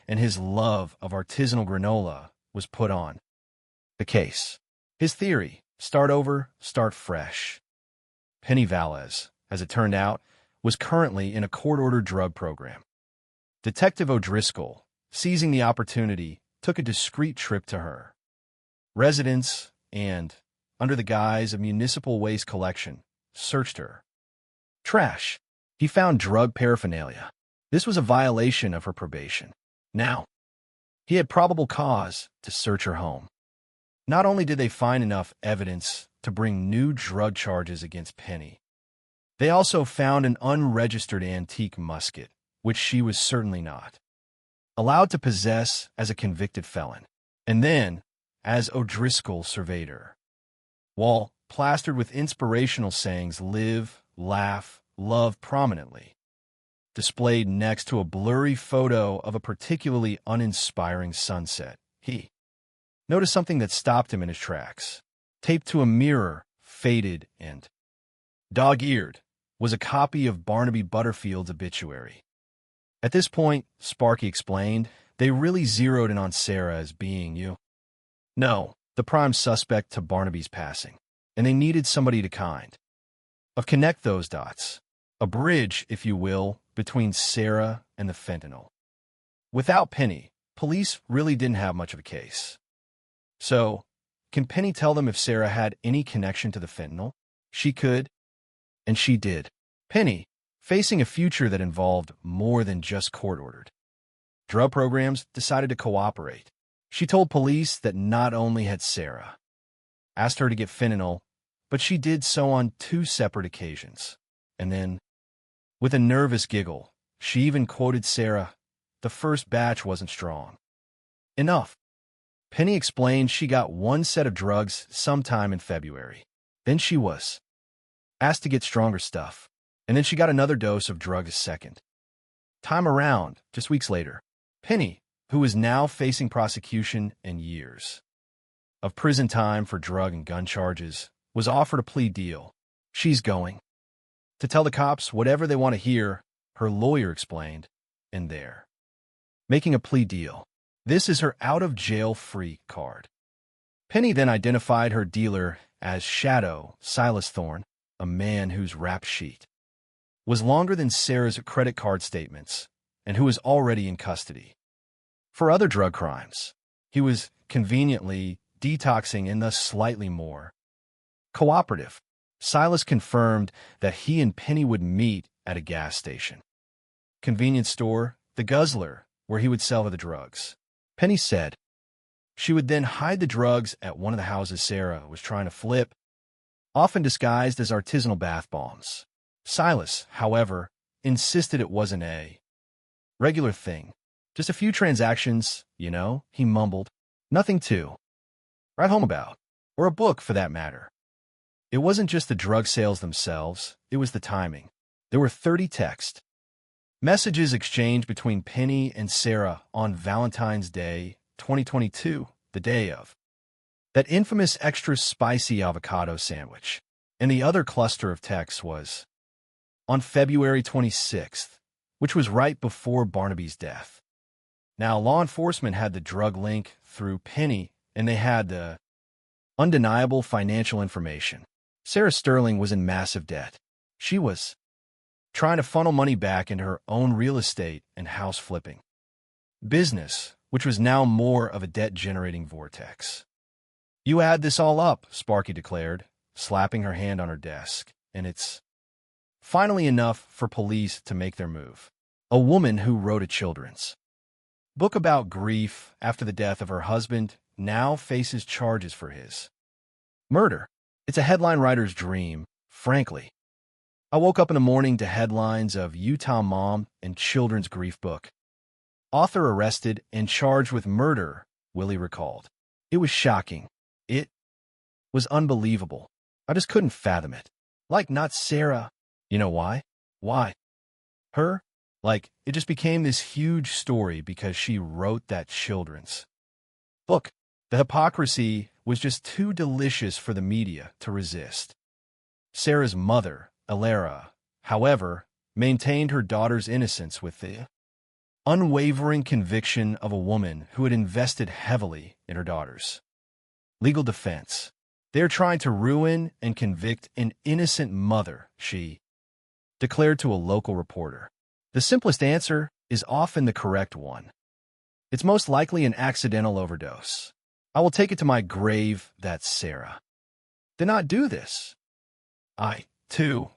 and his love of artisanal granola was put on the case. His theory: start over, start fresh. Penny Valles, as it turned out, was currently in a court-ordered drug program. Detective O'Driscoll, seizing the opportunity, took a discreet trip to her residence and, under the guise of municipal waste collection, searched her trash. He found drug paraphernalia. This was a violation of her probation. Now, he had probable cause to search her home. Not only did they find enough evidence to bring new drug charges against Penny, they also found an unregistered antique musket, which she was certainly not allowed to possess as a convicted felon. And then, as O'Driscoll surveyed her wall, plastered with inspirational sayings, live, laugh, love prominently, displayed next to a blurry photo of a particularly uninspiring sunset, he noticed something that stopped him in his tracks. Taped to a mirror, faded and dog-eared, was a copy of Barnaby Butterfield's obituary. At this point, Sparky explained, they really zeroed in on Sarah as being the prime suspect to Barnaby's passing, and they needed somebody to kind of connect those dots. A bridge, if you will, between Sarah and the fentanyl. Without Penny, police really didn't have much of a case. So, can Penny tell them if Sarah had any connection to the fentanyl? She could, and she did. Penny, facing a future that involved more than just court-ordered drug programs, decided to cooperate. She told police that not only had Sarah asked her to get fentanyl, but she did so on 2 separate occasions. And then, with a nervous giggle, she even quoted Sarah, the first batch wasn't strong enough. Penny explained she got 1 set of drugs sometime in February. Then she was asked to get stronger stuff, and then she got another dose of drugs a second time around, just weeks later. Penny, who is now facing prosecution and years of prison time for drug and gun charges, was offered a plea deal. She's going to tell the cops whatever they want to hear, her lawyer explained, and they're making a plea deal. This is her out-of-jail-free card. Penny then identified her dealer as Shadow Silas Thorne, a man whose rap sheet was longer than Sarah's credit card statements and who was already in custody for other drug crimes. He was conveniently detoxing and thus slightly more cooperative. Silas confirmed that he and Penny would meet at a gas station, convenience store, the Guzzler, where he would sell her the drugs. Penny said she would then hide the drugs at one of the houses Sarah was trying to flip, often disguised as artisanal bath bombs. Silas, however, insisted it wasn't a regular thing. Just a few transactions, he mumbled. Nothing to write home about, or a book for that matter. It wasn't just the drug sales themselves, it was the timing. There were 30 text messages exchanged between Penny and Sarah on Valentine's Day, 2022, the day of that infamous extra spicy avocado sandwich. And the other cluster of texts was on February 26th, which was right before Barnaby's death. Now, law enforcement had the drug link through Penny, and they had the undeniable financial information. Sarah Sterling was in massive debt. She was trying to funnel money back into her own real estate and house flipping business, which was now more of a debt-generating vortex. You add this all up, Sparky declared, slapping her hand on her desk, and it's finally enough for police to make their move. A woman who wrote a children's book about grief after the death of her husband now faces charges for his murder. It's a headline writer's dream, frankly. I woke up in the morning to headlines of Utah mom and children's grief book. Author arrested and charged with murder, Willie recalled. It was shocking. It was unbelievable. I just couldn't fathom it. Like, not Sarah. You know why? Why? Her? Like, it just became this huge story because she wrote that children's book. The hypocrisy was just too delicious for the media to resist. Sarah's mother, Alara, however, maintained her daughter's innocence with the unwavering conviction of a woman who had invested heavily in her daughters. Legal defense. They are trying to ruin and convict an innocent mother, she declared to a local reporter. The simplest answer is often the correct one. It's most likely an accidental overdose. I will take it to my grave that Sarah did not do this. I, too,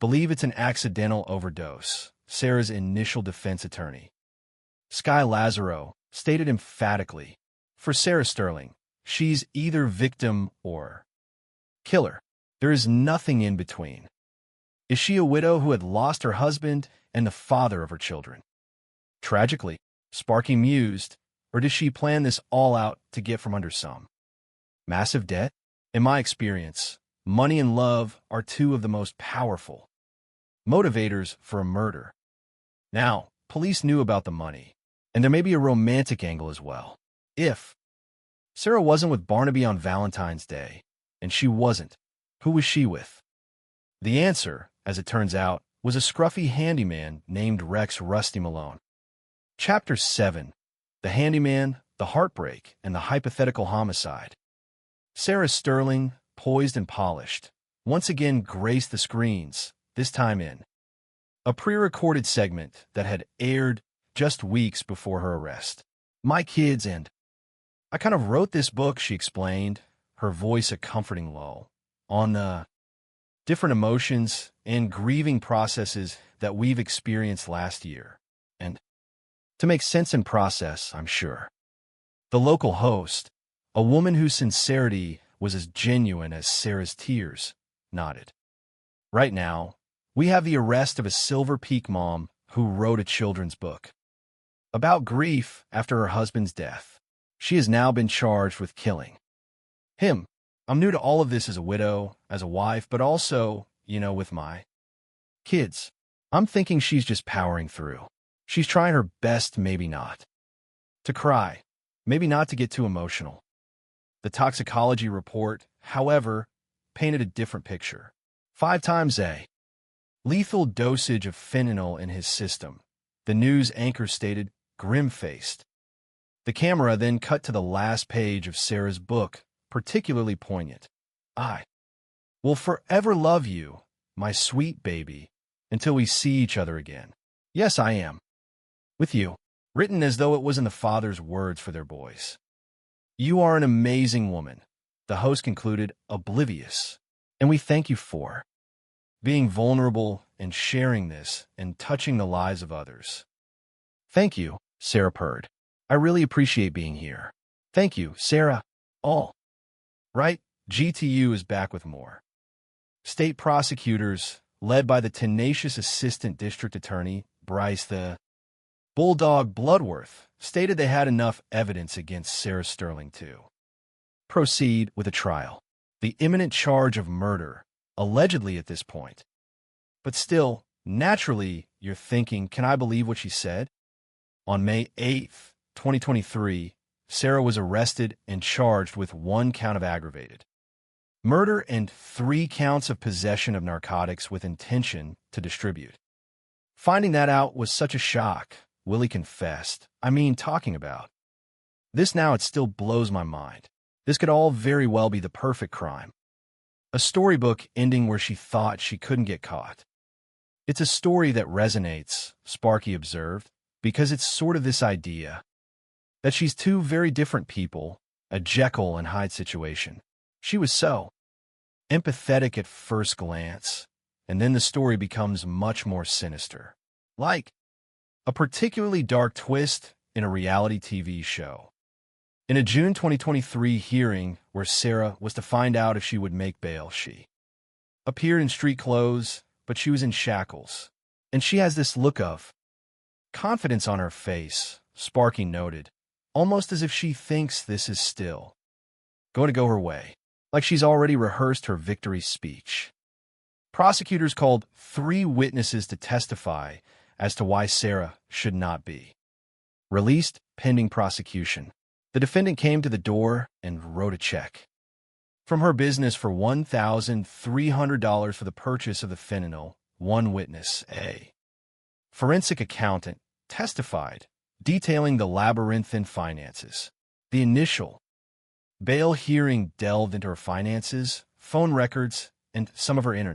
believe it's an accidental overdose, Sarah's initial defense attorney, Sky Lazaro, stated emphatically. For Sarah Sterling, she's either victim or killer. There is nothing in between. Is she a widow who had lost her husband and the father of her children? Tragically, Sparky mused, or did she plan this all out to get from under some massive debt? In my experience, money and love are two of the most powerful motivators for a murder. Now, police knew about the money, and there may be a romantic angle as well. If Sarah wasn't with Barnaby on Valentine's Day, and she wasn't, who was she with? The answer, as it turns out, was a scruffy handyman named Rex Rusty Malone. Chapter 7. The Handyman, the Heartbreak, and the Hypothetical Homicide. Sarah Sterling, poised and polished, once again graced the screens, this time in a pre-recorded segment that had aired just weeks before her arrest. My kids and I kind of wrote this book, she explained, her voice a comforting lull, on different emotions and grieving processes that we've experienced last year. And to make sense and process, I'm sure. The local host, a woman whose sincerity was as genuine as Sarah's tears, nodded. Right now, we have the arrest of a Silver Peak mom who wrote a children's book about grief after her husband's death. She has now been charged with killing him. I'm new to all of this as a widow, as a wife, but also, with my kids. I'm thinking she's just powering through. She's trying her best, maybe not to cry, maybe not to get too emotional. The toxicology report, however, painted a different picture. 5 times a lethal dosage of fentanyl in his system, the news anchor stated, grim-faced. The camera then cut to the last page of Sarah's book, particularly poignant. I will forever love you, my sweet baby, until we see each other again. Yes, I am. With you. Written as though it wasn't the father's words for their boys. You are an amazing woman, the host concluded, oblivious. And we thank you for being vulnerable and sharing this and touching the lives of others. Thank you, Sarah purred. I really appreciate being here. Thank you, Sarah. All right, GTU is back with more. State prosecutors, led by the tenacious Assistant District Attorney, Bryce the Bulldog Bloodworth, stated they had enough evidence against Sarah Sterling to proceed with a trial. The imminent charge of murder, allegedly at this point. But still, naturally, you're thinking, can I believe what she said? On May 8th, 2023, Sarah was arrested and charged with 1 count of aggravated murder and 3 counts of possession of narcotics with intention to distribute. Finding that out was such a shock, Willie confessed. Talking about this now, it still blows my mind. This could all very well be the perfect crime. A storybook ending where she thought she couldn't get caught. It's a story that resonates, Sparky observed, because it's sort of this idea that she's 2 very different people, a Jekyll and Hyde situation. She was so empathetic at first glance, and then the story becomes much more sinister. Like a particularly dark twist in a reality TV show. In a June 2023 hearing where Sarah was to find out if she would make bail, she appeared in street clothes, but she was in shackles. And she has this look of confidence on her face, Sparky noted, almost as if she thinks this is still going to go her way, like she's already rehearsed her victory speech. Prosecutors called 3 witnesses to testify as to why Sarah should not be released pending prosecution. The defendant came to the door and wrote a check from her business for $1,300 for the purchase of the fentanyl. One witness, a forensic accountant, testified detailing the labyrinthine finances. The initial bail hearing delved into her finances, phone records, and some of her internet